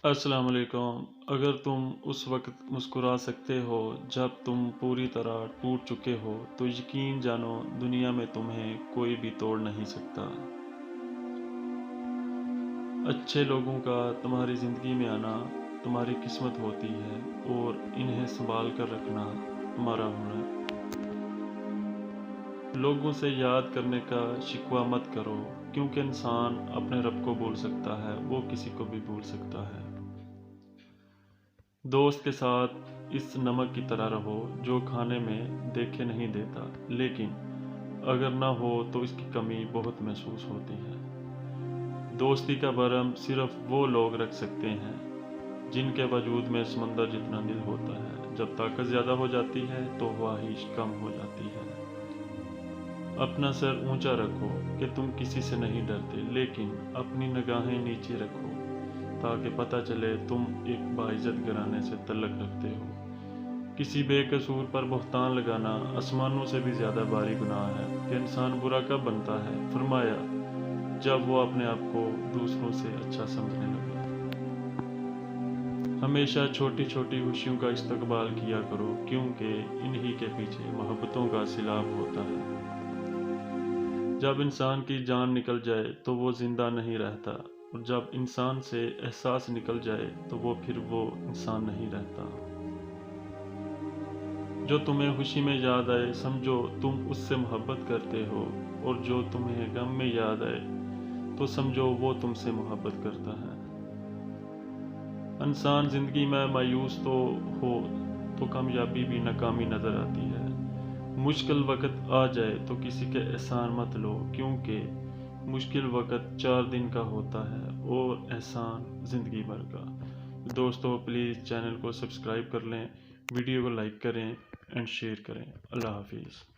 السلام علیکم۔ اگر تم اس وقت مسکرا سکتے ہو جب تم پوری طرح ٹوٹ چکے ہو تو یقین جانو دنیا میں تمہیں کوئی بھی توڑ نہیں سکتا۔ اچھے لوگوں کا تمہاری زندگی میں آنا تمہاری قسمت ہوتی ہے اور انہیں سنبھال کر رکھنا تمہارا ہنر۔ لوگوں سے یاد کرنے کا شکوہ مت کرو، کیونکہ انسان اپنے رب کو بھول سکتا ہے، وہ کسی کو بھی بھول سکتا ہے۔ دوست کے ساتھ اس نمک کی طرح رہو جو کھانے میں دیکھے نہیں دیتا، لیکن اگر نہ ہو تو اس کی کمی بہت محسوس ہوتی ہے۔ دوستی کا بھرم صرف وہ لوگ رکھ سکتے ہیں جن کے وجود میں سمندر جتنا دل ہوتا ہے۔ جب طاقت زیادہ ہو جاتی ہے تو خواہش کم ہو جاتی ہے۔ اپنا سر اونچا رکھو کہ تم کسی سے نہیں ڈرتے، لیکن اپنی نگاہیں نیچے رکھو تاکہ پتہ چلے تم ایک باعزت گھرانے سے تعلق رکھتے ہو۔ کسی بے قصور پر بہتان لگانا آسمانوں سے بھی زیادہ بھاری گناہ ہے۔ کہ انسان برا کب بنتا ہے؟ فرمایا، جب وہ اپنے آپ کو دوسروں سے اچھا سمجھنے لگا۔ ہمیشہ چھوٹی چھوٹی خوشیوں کا استقبال کیا کرو، کیونکہ انہی کے پیچھے محبتوں کا سیلاب ہوتا ہے۔ جب انسان کی جان نکل جائے تو وہ زندہ نہیں رہتا، اور جب انسان سے احساس نکل جائے تو پھر وہ انسان نہیں رہتا۔ جو تمہیں خوشی میں یاد آئے سمجھو تم اس سے محبت کرتے ہو، اور جو تمہیں غم میں یاد آئے تو سمجھو وہ تم سے محبت کرتا ہے۔ انسان زندگی میں مایوس تو ہو تو کامیابی بھی ناکامی نظر آتی ہے۔ مشکل وقت آ جائے تو کسی کے احسان مت لو، کیونکہ مشکل وقت 4 دن کا ہوتا ہے اور احسان زندگی بھر کا۔ دوستو پلیز چینل کو سبسکرائب کر لیں، ویڈیو کو لائک کریں اینڈ شیئر کریں۔ اللہ حافظ۔